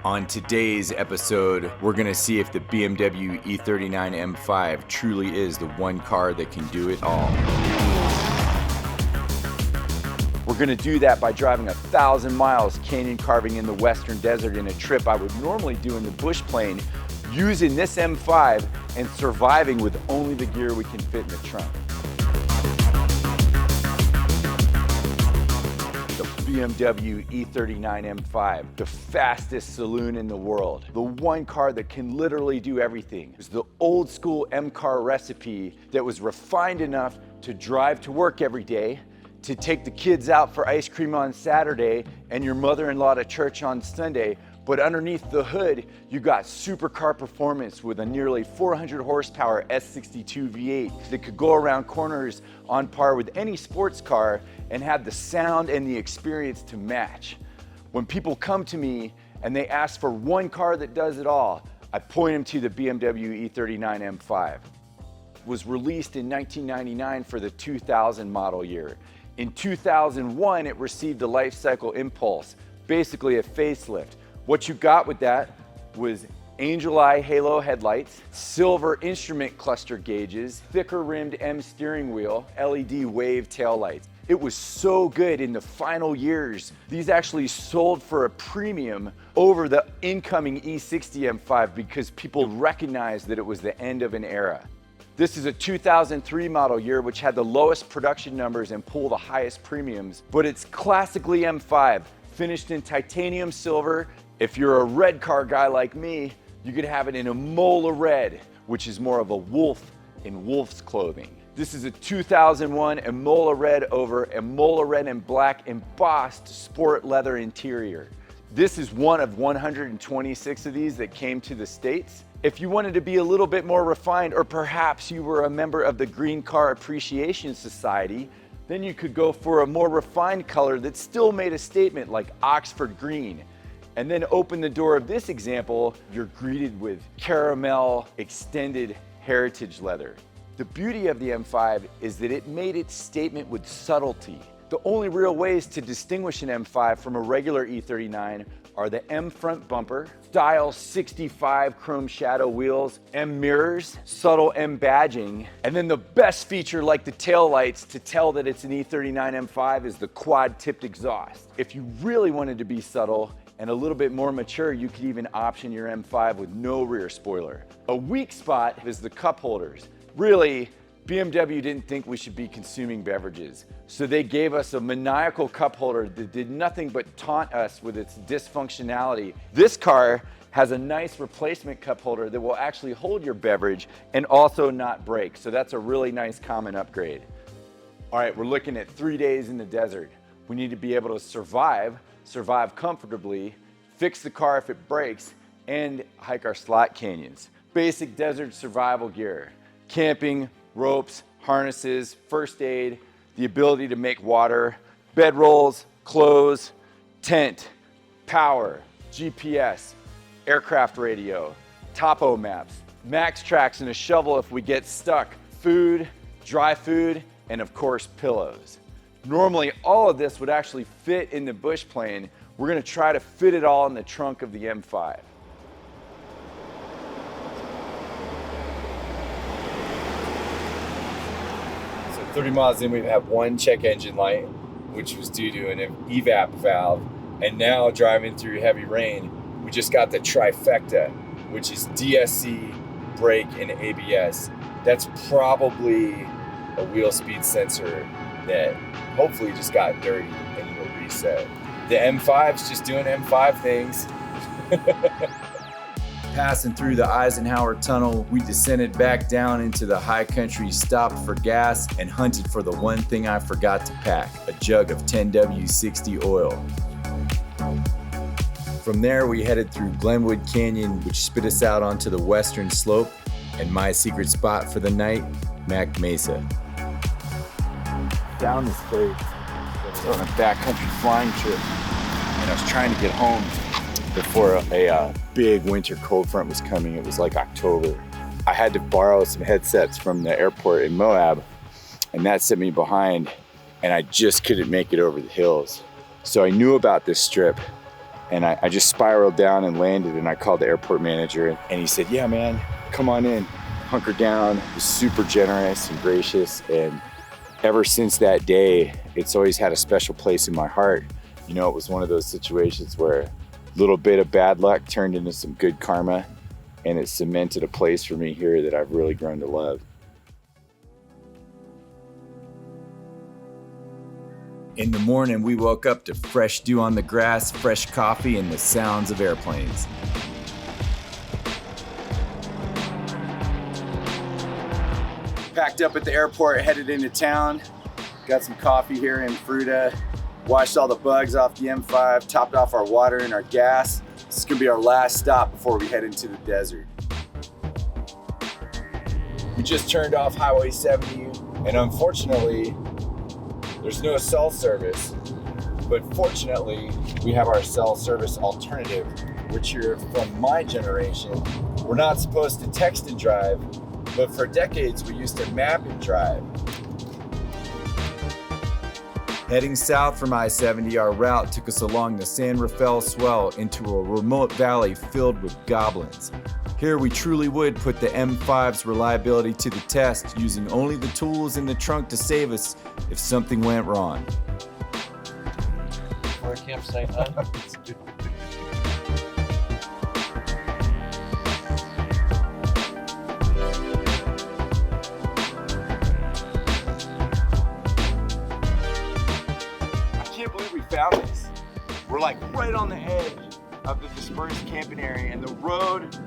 On today's episode, we're gonna see if the BMW E39 M5 truly is the one car that can do it all. We're gonna do that by driving 1,000 miles canyon carving in the Western Desert in a trip I would normally do in the bush plane, using this M5 and surviving with only the gear we can fit in the trunk. BMW E39 M5, the fastest saloon in the world. The one car that can literally do everything. It's the old school M car recipe that was refined enough to drive to work every day, to take the kids out for ice cream on Saturday and your mother-in-law to church on Sunday. But underneath the hood, you got supercar performance with a nearly 400 horsepower S62 V8 that could go around corners on par with any sports car and have the sound and the experience to match. When people come to me and they ask for one car that does it all, I point them to the BMW E39 M5. It was released in 1999 for the 2000 model year. In 2001, it received a life cycle impulse, basically a facelift. What you got with that was angel eye halo headlights, silver instrument cluster gauges, thicker rimmed M steering wheel, LED wave taillights. It was so good in the final years. These actually sold for a premium over the incoming E60 M5 because people recognized that it was the end of an era. This is a 2003 model year, which had the lowest production numbers and pulled the highest premiums, but it's classically M5, finished in titanium silver. If you're a red car guy like me, you could have it in a Mola red, which is more of a wolf in wolf's clothing. This is a 2001 Emola red over Emola red and black embossed sport leather interior. This is one of 126 of these that came to the States. If you wanted to be a little bit more refined, or perhaps you were a member of the Green Car Appreciation Society, then you could go for a more refined color that still made a statement, like Oxford green. And then open the door of this example, you're greeted with caramel extended heritage leather. The beauty of the M5 is that it made its statement with subtlety. The only real ways to distinguish an M5 from a regular E39 are the M front bumper, style 65 chrome shadow wheels, M mirrors, subtle M badging, and then the best feature, like the tail lights, to tell that it's an E39 M5 is the quad tipped exhaust. If you really wanted to be subtle and a little bit more mature, you could even option your M5 with no rear spoiler. A weak spot is the cup holders. Really, BMW didn't think we should be consuming beverages, so they gave us a maniacal cup holder that did nothing but taunt us with its dysfunctionality. This car has a nice replacement cup holder that will actually hold your beverage and also not break, so that's a really nice common upgrade. All right, we're looking at 3 days in the desert. We need to be able to survive comfortably, fix the car if it breaks, and hike our slot canyons. Basic desert survival gear: camping, ropes, harnesses, first aid, the ability to make water, bedrolls, clothes, tent, power, GPS, aircraft radio, topo maps, max tracks and a shovel if we get stuck, food, dry food, and of course pillows. Normally, all of this would actually fit in the bush plane. We're gonna try to fit it all in the trunk of the M5. So 30 miles in, we have one check engine light, which was due to an evap valve. And now driving through heavy rain, we just got the trifecta, which is DSC, brake, and ABS. That's probably a wheel speed sensor that hopefully just got dirty and will reset. The M5's just doing M5 things. Passing through the Eisenhower Tunnel, we descended back down into the high country, stopped for gas, and hunted for the one thing I forgot to pack: a jug of 10W60 oil. From there, we headed through Glenwood Canyon, which spit us out onto the western slope, and my secret spot for the night, Mack Mesa. Down this place on a backcountry flying trip, and I was trying to get home before a big winter cold front was coming. It was like October. I had to borrow some headsets from the airport in Moab, and that set me behind, and I just couldn't make it over the hills. So I knew about this strip, And I just spiraled down and landed, and I called the airport manager, and he said, yeah, man, come on in, hunker down. He was super generous and gracious. And ever since that day, it's always had a special place in my heart. You know, it was one of those situations where a little bit of bad luck turned into some good karma, and it cemented a place for me here that I've really grown to love. In the morning, we woke up to fresh dew on the grass, fresh coffee, and the sounds of airplanes. Packed up at the airport, headed into town. Got some coffee here in Fruta. Washed all the bugs off the M5, topped off our water and our gas. This is gonna be our last stop before we head into the desert. We just turned off Highway 70, and unfortunately, there's no cell service. But fortunately, we have our cell service alternative, which you're from my generation. We're not supposed to text and drive, but for decades we used to map and drive. Heading south from I-70, our route took us along the San Rafael Swell into a remote valley filled with goblins. Here we truly would put the M5's reliability to the test, using only the tools in the trunk to save us if something went wrong. For a campsite, huh? Found this. We're like right on the edge of the dispersed camping area, and the road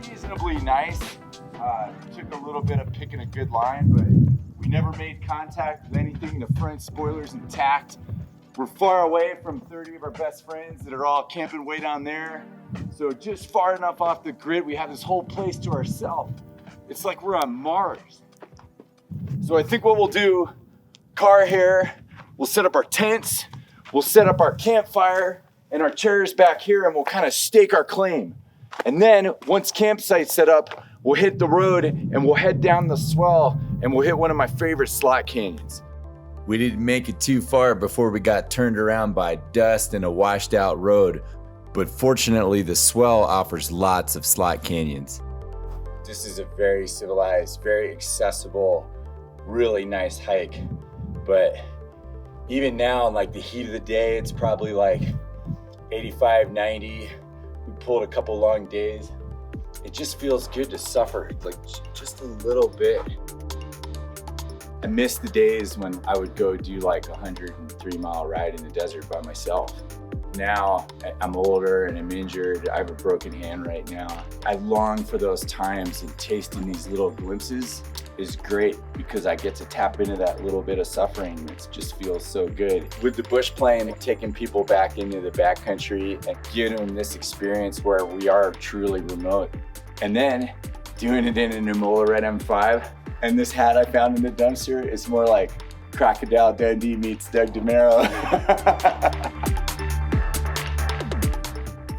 reasonably nice. Took a little bit of picking a good line, but we never made contact with anything. The front spoiler's intact. We're far away from 30 of our best friends that are all camping way down there. So just far enough off the grid, we have this whole place to ourselves. It's like we're on Mars. So I think what we'll do, car here, we'll set up our tents, we'll set up our campfire and our chairs back here, and we'll kind of stake our claim. And then once campsite's set up, we'll hit the road and we'll head down the swell and we'll hit one of my favorite slot canyons. We didn't make it too far before we got turned around by dust and a washed out road, but fortunately the swell offers lots of slot canyons. This is a very civilized, very accessible, really nice hike, but even now, in like the heat of the day, it's probably like 85, 90. We pulled a couple long days. It just feels good to suffer, like just a little bit. I miss the days when I would go do like a 103-mile ride in the desert by myself. Now I'm older and I'm injured. I have a broken hand right now. I long for those times, and tasting these little glimpses is great because I get to tap into that little bit of suffering. It just feels so good. With the bush plane, taking people back into the backcountry and giving them this experience where we are truly remote. And then doing it in an Imola Red M5. And this hat I found in the dumpster is more like Crocodile Dundee meets Doug DeMero.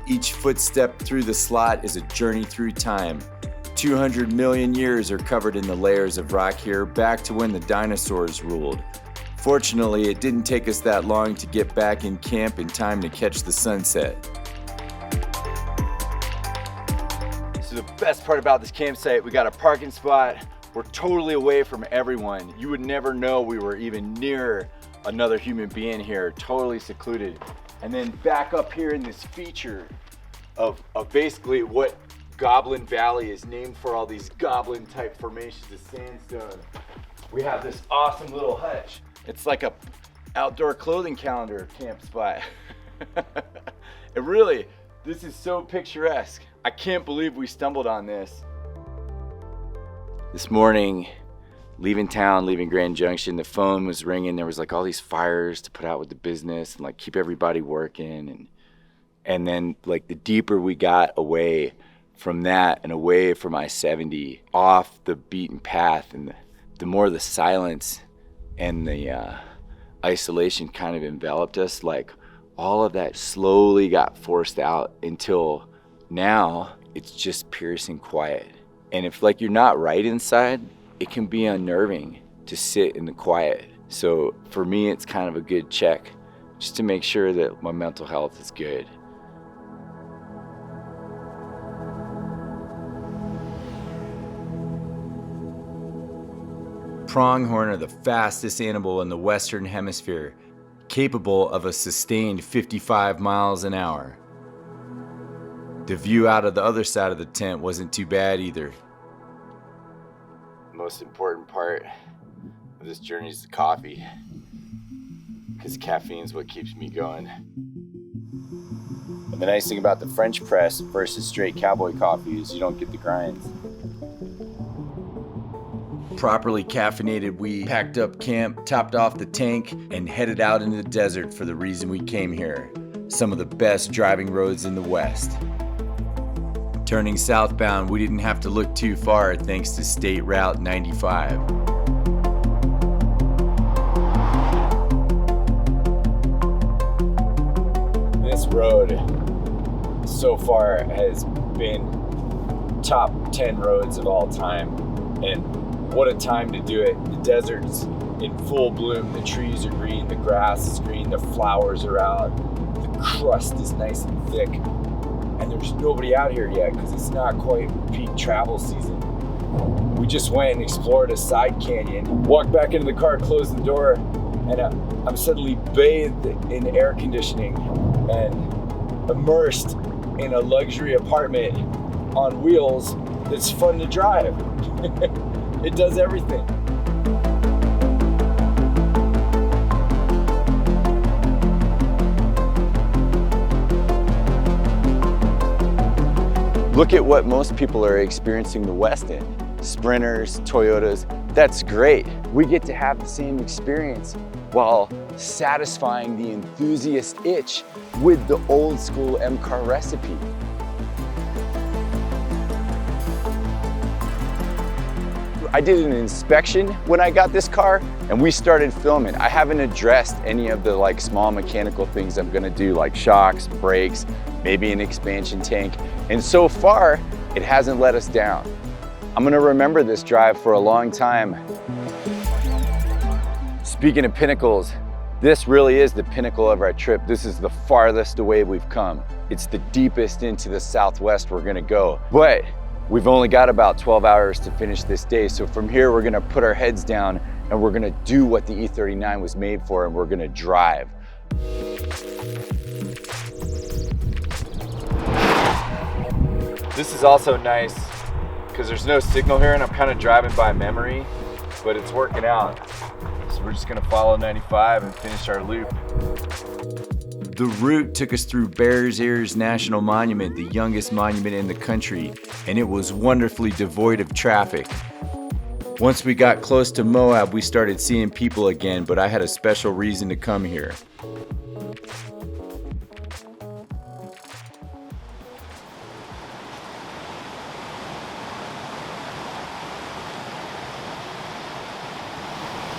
Each footstep through the slot is a journey through time. 200 million years are covered in the layers of rock here, back to when the dinosaurs ruled. Fortunately, it didn't take us that long to get back in camp in time to catch the sunset. So the best part about this campsite, we got a parking spot. We're totally away from everyone. You would never know we were even near another human being here, totally secluded. And then back up here in this feature of basically what Goblin Valley is named for, all these goblin type formations of sandstone. We have this awesome little hutch. It's like a outdoor clothing calendar camp spot. This is so picturesque. I can't believe we stumbled on this. This morning, leaving town, leaving Grand Junction, the phone was ringing. There was like all these fires to put out with the business and like keep everybody working. And then like the deeper we got away from that and away from I-70, off the beaten path, and the more the silence and the isolation kind of enveloped us, like all of that slowly got forced out until now it's just piercing quiet. And if like you're not right inside, it can be unnerving to sit in the quiet. So for me, it's kind of a good check just to make sure that my mental health is good. Pronghorn are the fastest animal in the Western Hemisphere, capable of a sustained 55 miles an hour. The view out of the other side of the tent wasn't too bad either. The most important part of this journey is the coffee, because caffeine is what keeps me going. And the nice thing about the French press versus straight cowboy coffee is you don't get the grinds. Properly caffeinated, we packed up camp, topped off the tank, and headed out into the desert for the reason we came here. Some of the best driving roads in the West. Turning southbound, we didn't have to look too far thanks to State Route 95. This road so far has been top 10 roads of all time, and what a time to do it. The desert's in full bloom, the trees are green, the grass is green, the flowers are out, the crust is nice and thick, and there's nobody out here yet because it's not quite peak travel season. We just went and explored a side canyon, walked back into the car, closed the door, and I'm suddenly bathed in air conditioning and immersed in a luxury apartment on wheels that's fun to drive. It does everything. Look at what most people are experiencing the West in. Sprinters, Toyotas, that's great. We get to have the same experience while satisfying the enthusiast itch with the old school M-car recipe. I did an inspection when I got this car and we started filming. I haven't addressed any of the small mechanical things I'm gonna do, like shocks, brakes, maybe an expansion tank. And so far, it hasn't let us down. I'm gonna remember this drive for a long time. Speaking of pinnacles, this really is the pinnacle of our trip. This is the farthest away we've come. It's the deepest into the Southwest we're gonna go. But we've only got about 12 hours to finish this day. So from here, we're gonna put our heads down and we're gonna do what the E39 was made for, and we're gonna drive. This is also nice because there's no signal here and I'm kind of driving by memory, but it's working out. So we're just gonna follow 95 and finish our loop. The route took us through Bears Ears National Monument, the youngest monument in the country, and it was wonderfully devoid of traffic. Once we got close to Moab, we started seeing people again, but I had a special reason to come here.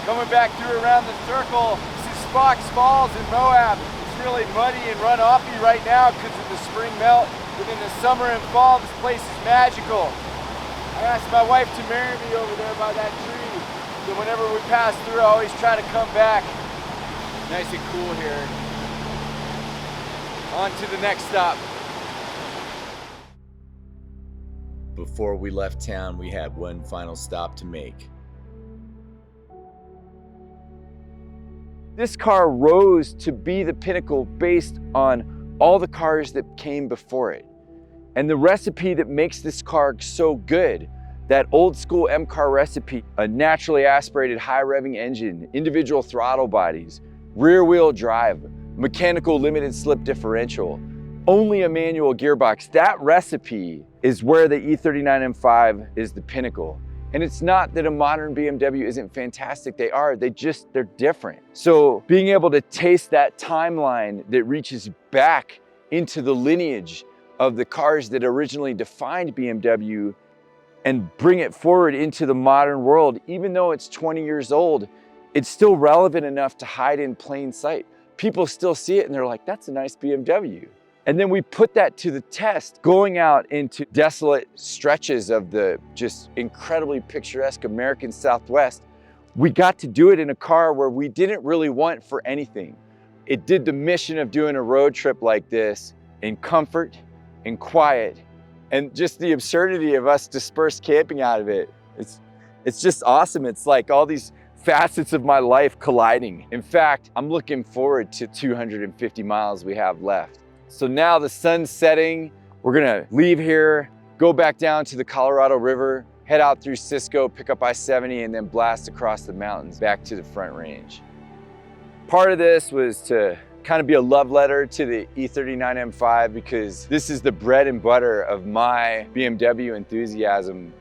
Coming back through around the circle, this is Spock's Falls in Moab. It's really muddy and runoffy right now because of the spring melt, but in the summer and fall, this place is magical. I asked my wife to marry me over there by that tree, so whenever we pass through, I always try to come back. Nice and cool here. On to the next stop. Before we left town, we had one final stop to make. This car rose to be the pinnacle based on all the cars that came before it. And the recipe that makes this car so good, that old school M-car recipe, a naturally aspirated high revving engine, individual throttle bodies, rear wheel drive, mechanical limited slip differential, only a manual gearbox. That recipe is where the E39 M5 is the pinnacle. And it's not that a modern BMW isn't fantastic, they are, they're different. So being able to taste that timeline that reaches back into the lineage of the cars that originally defined BMW and bring it forward into the modern world, even though it's 20 years old, it's still relevant enough to hide in plain sight. People still see it and they're like, that's a nice BMW. And then we put that to the test, going out into desolate stretches of the just incredibly picturesque American Southwest. We got to do it in a car where we didn't really want for anything. it did the mission of doing a road trip like this in comfort, in quiet, and just the absurdity of us dispersed camping out of it. It's just awesome. It's like all these facets of my life colliding. In fact, I'm looking forward to 250 miles we have left. So now the sun's setting, we're gonna leave here, go back down to the Colorado River, head out through Cisco, pick up I-70, and then blast across the mountains back to the Front Range. Part of this was to kind of be a love letter to the E39 M5 because this is the bread and butter of my BMW enthusiasm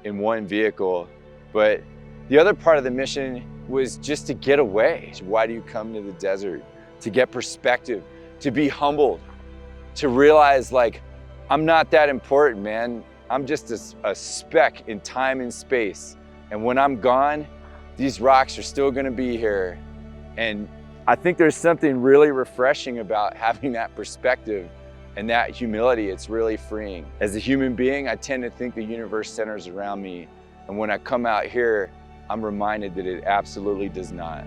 in one vehicle. But the other part of the mission was just to get away. Why do you come to the desert? To get perspective, to be humbled, to realize like, I'm not that important, man. I'm just a speck in time and space. And when I'm gone, these rocks are still gonna be here. And I think there's something really refreshing about having that perspective and that humility. It's really freeing. As a human being, I tend to think the universe centers around me. And when I come out here, I'm reminded that it absolutely does not.